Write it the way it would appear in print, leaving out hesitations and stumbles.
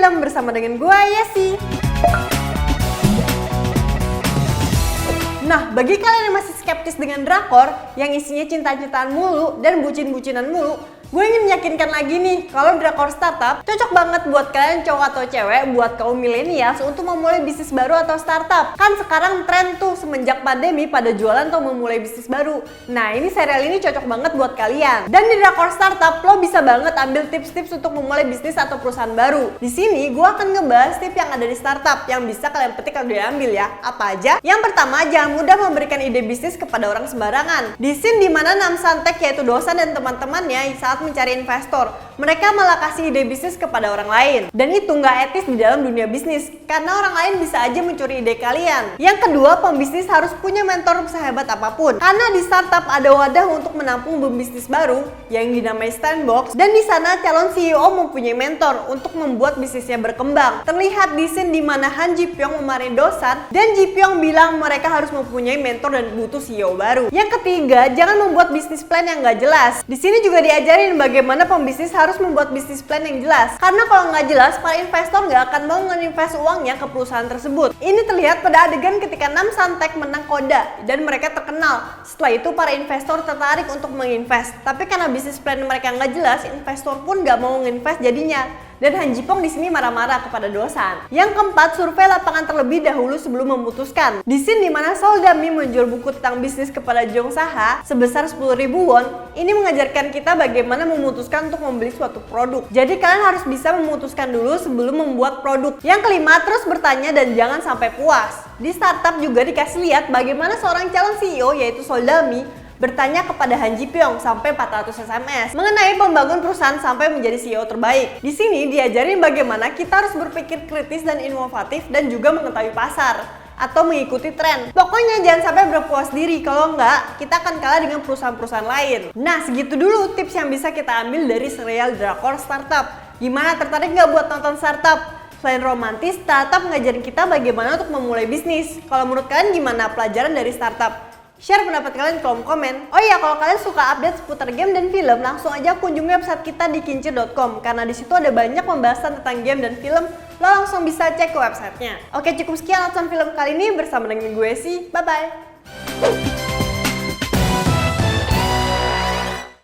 Film bersama dengan gue, Yesi. Nah, bagi kalian yang masih skeptis dengan drakor yang isinya cinta-cintaan mulu dan bucin-bucinan mulu, gue ingin meyakinkan lagi nih, kalau drakor startup cocok banget buat kalian cowok atau cewek, buat kaum milenials untuk memulai bisnis baru atau startup. Kan sekarang tren tuh semenjak pandemi pada jualan atau memulai bisnis baru. Nah, ini serial ini cocok banget buat kalian. Dan di drakor startup lo bisa banget ambil tips-tips untuk memulai bisnis atau perusahaan baru. Di sini gue akan ngebahas tips yang ada di startup yang bisa kalian petik kalau diambil ya. Apa aja? Yang pertama, jangan mudah memberikan ide bisnis kepada orang sembarangan. Di scene dimana Nam Santek yaitu dosen dan teman-temannya saat mencari investor, mereka malah kasih ide bisnis kepada orang lain. Dan itu nggak etis di dalam dunia bisnis, karena orang lain bisa aja mencuri ide kalian. Yang kedua, pembisnis harus punya mentor sehebat apapun. Karena di startup ada wadah untuk menampung pembisnis baru yang dinamai Sandbox, dan di sana calon CEO mempunyai mentor untuk membuat bisnisnya berkembang. Terlihat di scene di mana Han Ji Pyong memarahi dosan, dan Ji Pyong bilang mereka harus mempunyai mentor dan butuh CEO baru. Yang ketiga, jangan membuat bisnis plan yang nggak jelas. Di sini juga diajarin bagaimana pembisnis harus membuat bisnis plan yang jelas. Karena kalau nggak jelas, para investor nggak akan mau nginvest uangnya ke perusahaan tersebut. Ini terlihat pada adegan ketika Nam Santek menang Koda dan mereka terkenal. Setelah itu para investor tertarik untuk menginvest. Tapi karena bisnis plan mereka nggak jelas, investor pun nggak mau nginvest jadinya. Dan Han Ji Pyong di sini marah-marah kepada dosan. Yang keempat, survei lapangan terlebih dahulu sebelum memutuskan. Di scene dimana Soldami menjual buku tentang bisnis kepada Jong Saha sebesar 10.000 won, ini mengajarkan kita bagaimana memutuskan untuk membeli suatu produk. Jadi kalian harus bisa memutuskan dulu sebelum membuat produk. Yang kelima, terus bertanya dan jangan sampai puas. Di startup juga dikasih lihat bagaimana seorang calon CEO yaitu Soldami bertanya kepada Han Ji Pyong sampai 400 SMS mengenai pembangun perusahaan sampai menjadi CEO terbaik. Di sini diajarin bagaimana kita harus berpikir kritis dan inovatif dan juga mengetahui pasar atau mengikuti tren. Pokoknya jangan sampai berpuas diri, kalau enggak kita akan kalah dengan perusahaan-perusahaan lain. Nah, segitu dulu tips yang bisa kita ambil dari serial drakor startup. Gimana, tertarik nggak buat nonton startup? Selain romantis, startup ngajarin kita bagaimana untuk memulai bisnis. Kalau menurut kalian gimana pelajaran dari startup? Share pendapat kalian di kolom komen. Oh iya, kalau kalian suka update seputar game dan film, langsung aja kunjungi website kita di kincir.com karena di situ ada banyak pembahasan tentang game dan film. Lo langsung bisa cek ke websitenya. Oke, cukup sekian nonton film kali ini bersama dengan gue sih. Bye bye.